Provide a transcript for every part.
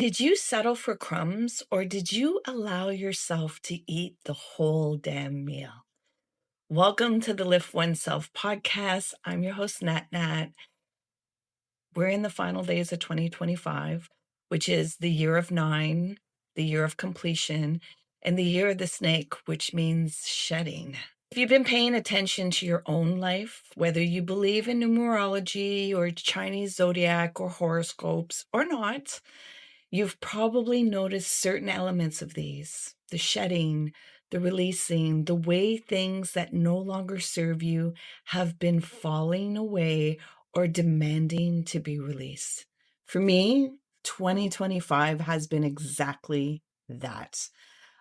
Did you settle for crumbs or did you allow yourself to eat the whole damn meal? Welcome to the Lift Oneself podcast. I'm your host, Nat Nat. We're in the final days of 2025, which is the year of 9, the year of completion, and the year of the snake, which means shedding. If you've been paying attention to your own life, whether you believe in numerology or Chinese zodiac or horoscopes or not, you've probably noticed certain elements of these: the shedding, the releasing, the way things that no longer serve you have been falling away or demanding to be released. For me, 2025 has been exactly that.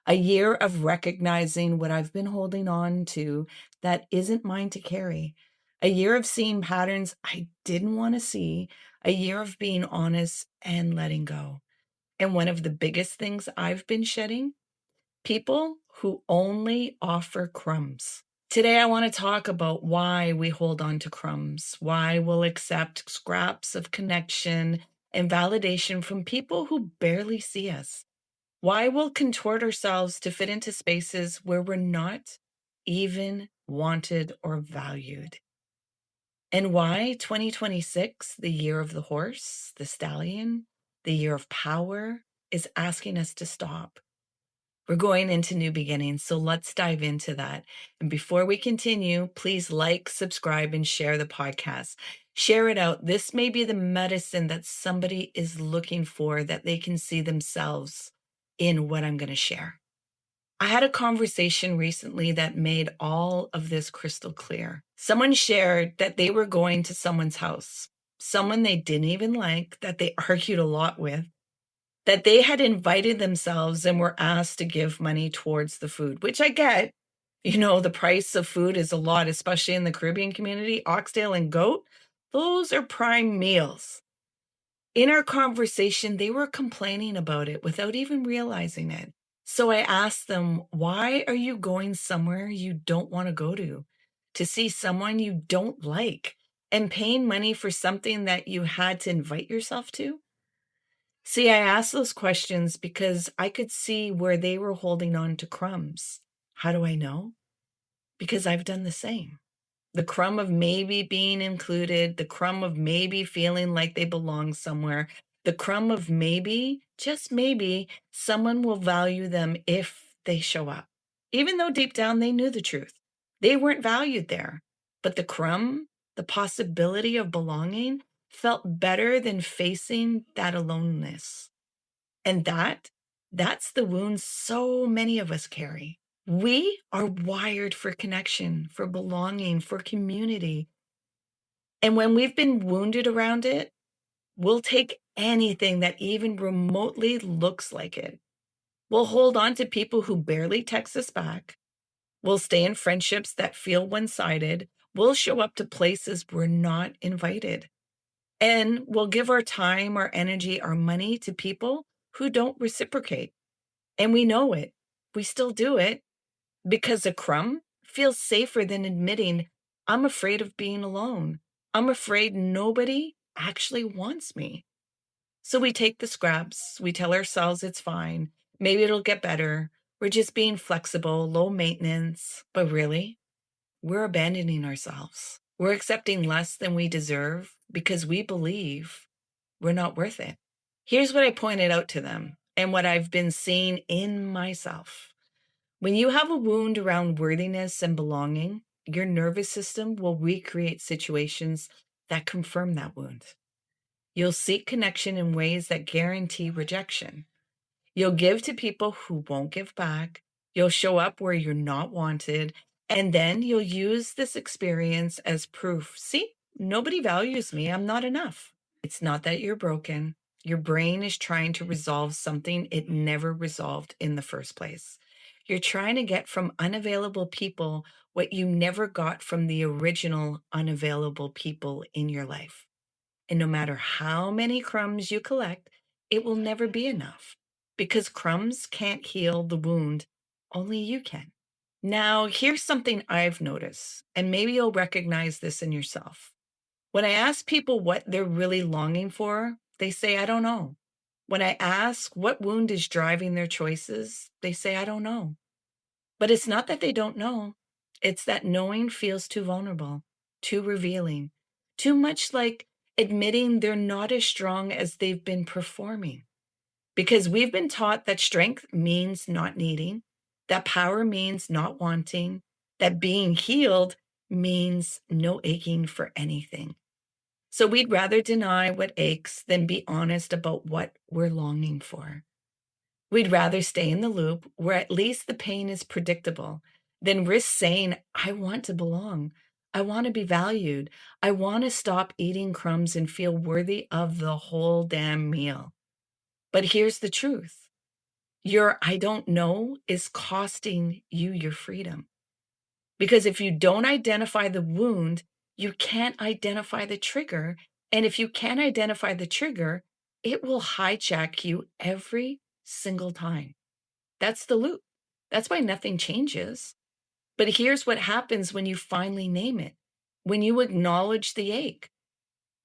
A year of recognizing what I've been holding on to that isn't mine to carry. A year of seeing patterns I didn't want to see. A year of being honest and letting go. And one of the biggest things I've been shedding: people who only offer crumbs. Today, I want to talk about why we hold on to crumbs, why we'll accept scraps of connection and validation from people who barely see us, why we'll contort ourselves to fit into spaces where we're not even wanted or valued, and why 2026, the year of the horse, the stallion, the year of power, is asking us to stop. We're going into new beginnings, so let's dive into that. And before we continue, please like, subscribe, and share the podcast. Share it out. This may be the medicine that somebody is looking for, that they can see themselves in what I'm going to share. I had a conversation recently that made all of this crystal clear. Someone shared that they were going to someone's house, someone they didn't even like, that they argued a lot with, that they had invited themselves and were asked to give money towards the food, which I get. You know, the price of food is a lot, especially in the Caribbean community. Oxtail and goat, those are prime meals. In our conversation, they were complaining about it without even realizing it. So I asked them, why are you going somewhere you don't want to go to see someone you don't like, and paying money for something that you had to invite yourself to? See, I asked those questions because I could see where they were holding on to crumbs. How do I know? Because I've done the same. The crumb of maybe being included, the crumb of maybe feeling like they belong somewhere, the crumb of maybe, just maybe, someone will value them if they show up. Even though deep down they knew the truth. They weren't valued there. But the crumb, the possibility of belonging, felt better than facing that aloneness. And that's the wound so many of us carry. We are wired for connection, for belonging, for community. And when we've been wounded around it, we'll take anything that even remotely looks like it. We'll hold on to people who barely text us back. We'll stay in friendships that feel one-sided. We'll show up to places we're not invited. And we'll give our time, our energy, our money to people who don't reciprocate. And we know it. We still do it because a crumb feels safer than admitting, I'm afraid of being alone. I'm afraid nobody actually wants me. So we take the scraps. We tell ourselves it's fine. Maybe it'll get better. We're just being flexible, low maintenance. But really, we're abandoning ourselves. We're accepting less than we deserve because we believe we're not worth it. Here's what I pointed out to them and what I've been seeing in myself. When you have a wound around worthiness and belonging, your nervous system will recreate situations that confirm that wound. You'll seek connection in ways that guarantee rejection. You'll give to people who won't give back. You'll show up where you're not wanted. And then you'll use this experience as proof. See, nobody values me. I'm not enough. It's not that you're broken. Your brain is trying to resolve something it never resolved in the first place. You're trying to get from unavailable people what you never got from the original unavailable people in your life. And no matter how many crumbs you collect, it will never be enough, because crumbs can't heal the wound. Only you can. Now, here's something I've noticed, and maybe you'll recognize this in yourself. When I ask people what they're really longing for, they say, I don't know. When I ask what wound is driving their choices, they say, I don't know. But it's not that they don't know. It's that knowing feels too vulnerable, too revealing, too much like admitting they're not as strong as they've been performing. Because we've been taught that strength means not needing, that power means not wanting, that being healed means no aching for anything. So we'd rather deny what aches than be honest about what we're longing for. We'd rather stay in the loop where at least the pain is predictable than risk saying, I want to belong. I want to be valued. I want to stop eating crumbs and feel worthy of the whole damn meal. But here's the truth. Your I don't know is costing you your freedom. Because if you don't identify the wound, you can't identify the trigger. And if you can't identify the trigger, it will hijack you every single time. That's the loop. That's why nothing changes. But here's what happens when you finally name it. When you acknowledge the ache,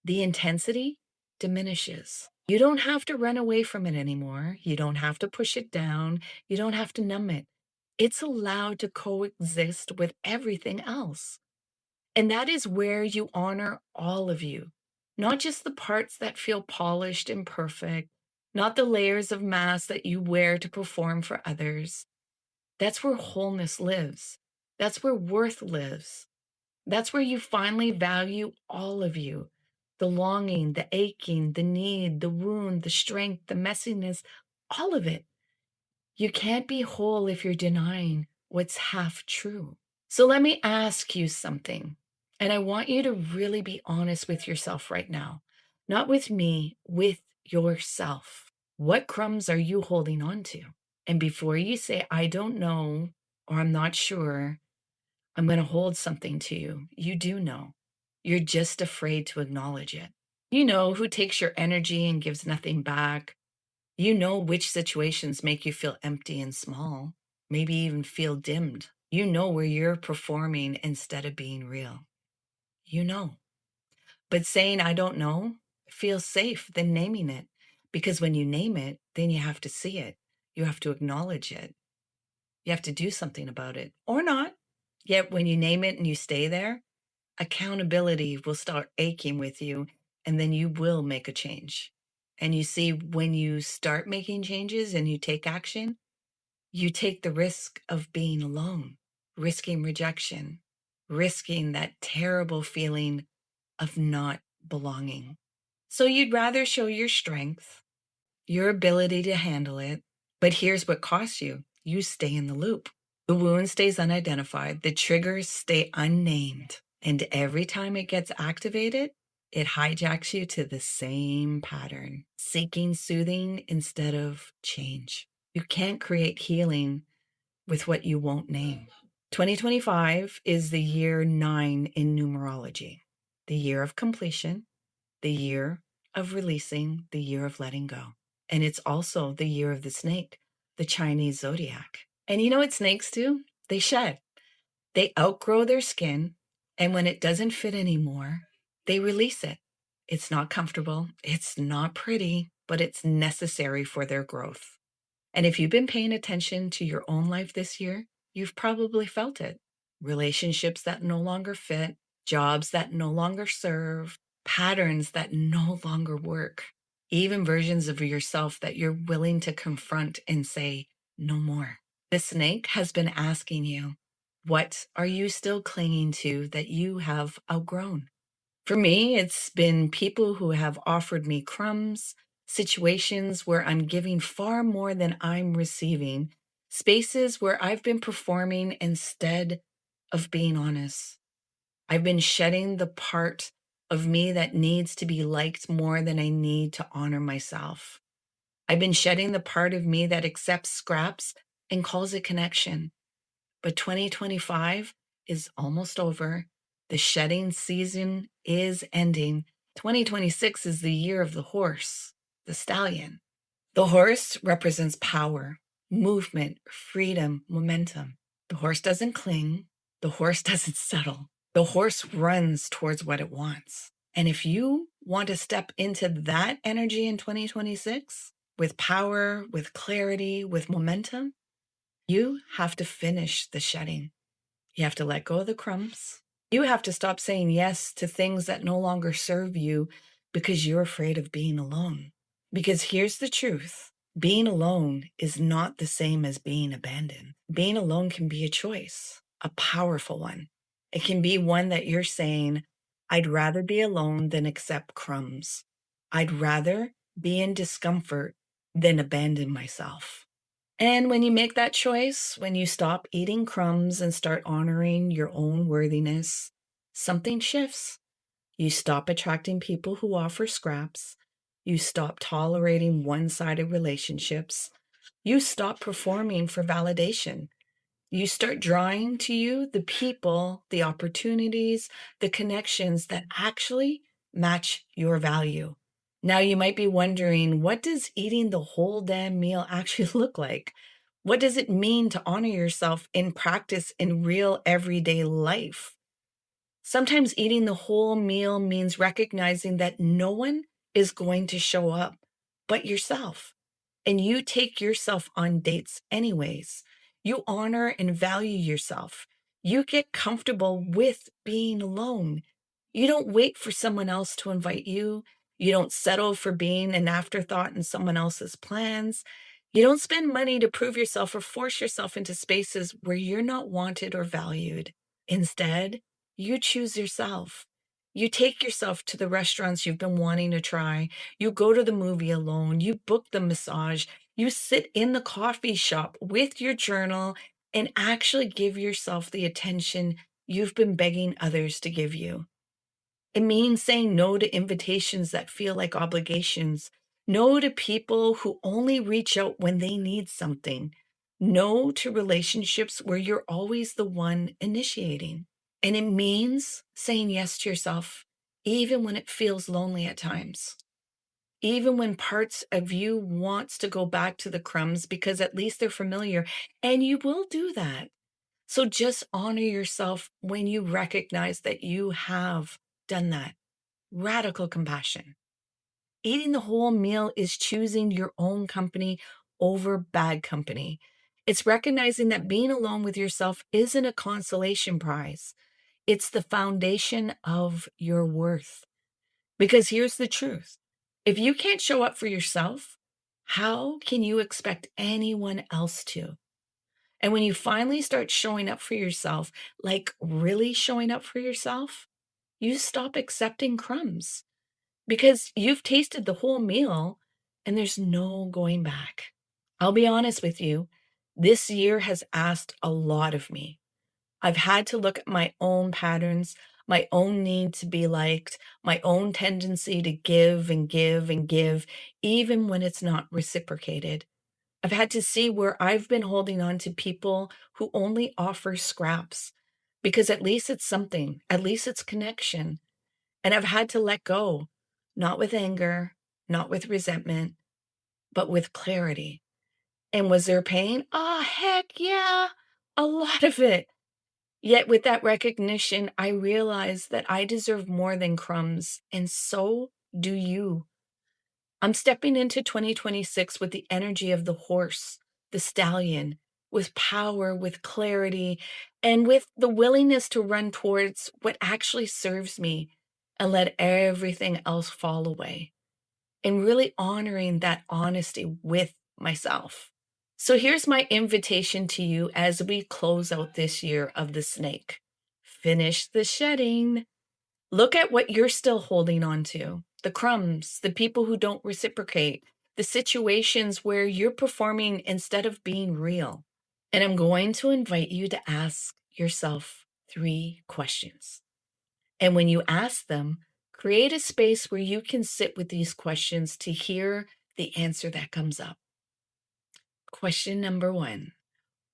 the intensity diminishes. You don't have to run away from it anymore. You don't have to push it down. You don't have to numb it. It's allowed to coexist with everything else. And that is where you honor all of you, not just the parts that feel polished and perfect, not the layers of mask that you wear to perform for others. That's where wholeness lives. That's where worth lives. That's where you finally value all of you. The longing, the aching, the need, the wound, the strength, the messiness, all of it. You can't be whole if you're denying what's half true. So let me ask you something. And I want you to really be honest with yourself right now. Not with me, with yourself. What crumbs are you holding on to? And before you say, I don't know, or I'm not sure, I'm going to hold something to you. You do know. You're just afraid to acknowledge it. You know who takes your energy and gives nothing back. You know which situations make you feel empty and small, maybe even feel dimmed. You know where you're performing instead of being real. You know. But saying, I don't know, feels safe than naming it. Because when you name it, then you have to see it. You have to acknowledge it. You have to do something about it or not. Yet when you name it and you stay there, accountability will start aching with you, and then you will make a change. And you see, when you start making changes and you take action, you take the risk of being alone, risking rejection, risking that terrible feeling of not belonging. So you'd rather show your strength, your ability to handle it. But here's what costs you. You stay in the loop. The wound stays unidentified. The triggers stay unnamed. And every time it gets activated, it hijacks you to the same pattern, seeking soothing instead of change. You can't create healing with what you won't name. 2025 is the year 9 in numerology, the year of completion, the year of releasing, the year of letting go. And it's also the year of the snake, the Chinese zodiac. And you know what snakes do? They shed. They outgrow their skin. And when it doesn't fit anymore, they release it. It's not comfortable. It's not pretty, but it's necessary for their growth. And if you've been paying attention to your own life this year, you've probably felt it. Relationships that no longer fit, jobs that no longer serve, patterns that no longer work, even versions of yourself that you're willing to confront and say, no more. The snake has been asking you, what are you still clinging to that you have outgrown? For me, it's been people who have offered me crumbs, situations where I'm giving far more than I'm receiving, spaces where I've been performing instead of being honest. I've been shedding the part of me that needs to be liked more than I need to honor myself. I've been shedding the part of me that accepts scraps and calls it connection. But 2025 is almost over. The shedding season is ending. 2026 is the year of the horse, the stallion. The horse represents power, movement, freedom, momentum. The horse doesn't cling. The horse doesn't settle. The horse runs towards what it wants. And if you want to step into that energy in 2026, with power, with clarity, with momentum, you have to finish the shedding. You have to let go of the crumbs. You have to stop saying yes to things that no longer serve you because you're afraid of being alone. Because here's the truth. Being alone is not the same as being abandoned. Being alone can be a choice, a powerful one. It can be one that you're saying, I'd rather be alone than accept crumbs. I'd rather be in discomfort than abandon myself. And when you make that choice, when you stop eating crumbs and start honoring your own worthiness, something shifts. You stop attracting people who offer scraps. You stop tolerating one-sided relationships. You stop performing for validation. You start drawing to you the people, the opportunities, the connections that actually match your value. Now you might be wondering, what does eating the whole damn meal actually look like? What does it mean to honor yourself in practice in real everyday life? Sometimes eating the whole meal means recognizing that no one is going to show up but yourself. And you take yourself on dates anyways. You honor and value yourself. You get comfortable with being alone. You don't wait for someone else to invite you. You don't settle for being an afterthought in someone else's plans. You don't spend money to prove yourself or force yourself into spaces where you're not wanted or valued. Instead, you choose yourself. You take yourself to the restaurants you've been wanting to try. You go to the movie alone. You book the massage. You sit in the coffee shop with your journal and actually give yourself the attention you've been begging others to give you. It means saying no to invitations that feel like obligations. No to people who only reach out when they need something. No to relationships where you're always the one initiating. And it means saying yes to yourself, even when it feels lonely at times. Even when parts of you wants to go back to the crumbs because at least they're familiar, and you will do that. So just honor yourself when you recognize that you have done that. Radical compassion. Eating the whole meal is choosing your own company over bad company. It's recognizing that being alone with yourself isn't a consolation prize. It's the foundation of your worth. Because here's the truth. If you can't show up for yourself, how can you expect anyone else to? And when you finally start showing up for yourself, like really showing up for yourself, you stop accepting crumbs because you've tasted the whole meal and there's no going back. I'll be honest with you. This year has asked a lot of me. I've had to look at my own patterns, my own need to be liked, my own tendency to give and give and give, even when it's not reciprocated. I've had to see where I've been holding on to people who only offer scraps because at least it's something, at least it's connection. And I've had to let go, not with anger, not with resentment, but with clarity. And was there pain? Oh, heck yeah, a lot of it. Yet with that recognition, I realized that I deserve more than crumbs, and so do you. I'm stepping into 2026 with the energy of the horse, the stallion, with power, with clarity, and with the willingness to run towards what actually serves me and let everything else fall away. And really honoring that honesty with myself. So here's my invitation to you as we close out this year of the snake. Finish the shedding. Look at what you're still holding on to. The crumbs, the people who don't reciprocate, the situations where you're performing instead of being real. And I'm going to invite you to ask yourself 3 questions. And when you ask them, create a space where you can sit with these questions to hear the answer that comes up. Question number 1.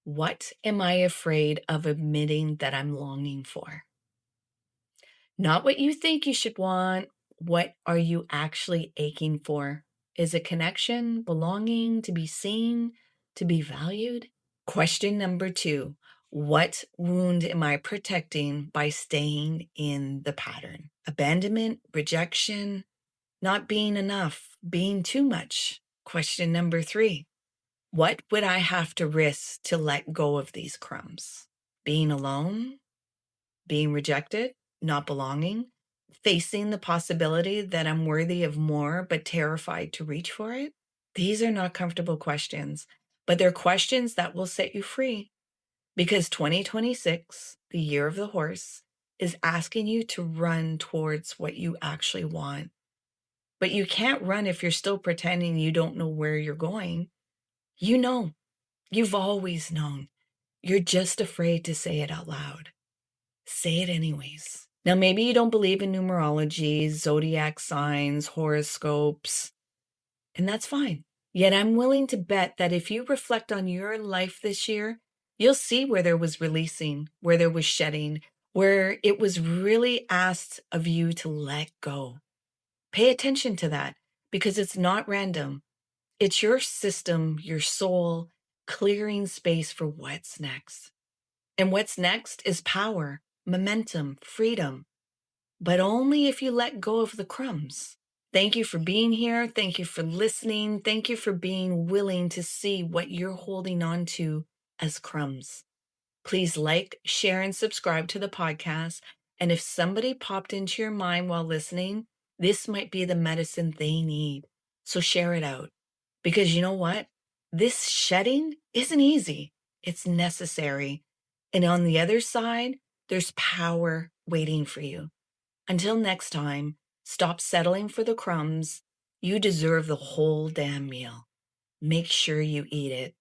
What am I afraid of admitting that I'm longing for? Not what you think you should want. What are you actually aching for? Is it connection, belonging, to be seen, to be valued? Question number 2. What wound am I protecting by staying in the pattern? Abandonment, rejection, not being enough, being too much. Question number 3. What would I have to risk to let go of these crumbs? Being alone? Being rejected? Not belonging? Facing the possibility that I'm worthy of more but terrified to reach for it? These are not comfortable questions, but they're questions that will set you free, because 2026, the year of the horse, is asking you to run towards what you actually want. But you can't run if you're still pretending you don't know where you're going. You know, you've always known. You're just afraid to say it out loud. Say it anyways. Now, maybe you don't believe in numerology, zodiac signs, horoscopes, and that's fine. Yet I'm willing to bet that if you reflect on your life this year, you'll see where there was releasing, where there was shedding, where it was really asked of you to let go. Pay attention to that, because it's not random. It's your system, your soul, clearing space for what's next. And what's next is power, momentum, freedom, but only if you let go of the crumbs. Thank you for being here. Thank you for listening. Thank you for being willing to see what you're holding on to as crumbs. Please like, share, and subscribe to the podcast. And if somebody popped into your mind while listening, this might be the medicine they need. So share it out. Because you know what? This shedding isn't easy. It's necessary. And on the other side, there's power waiting for you. Until next time, stop settling for the crumbs. You deserve the whole damn meal. Make sure you eat it.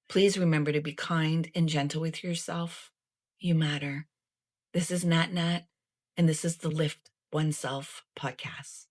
Please remember to be kind and gentle with yourself. You matter. This is Nat Nat, and this is the Lift Oneself podcast.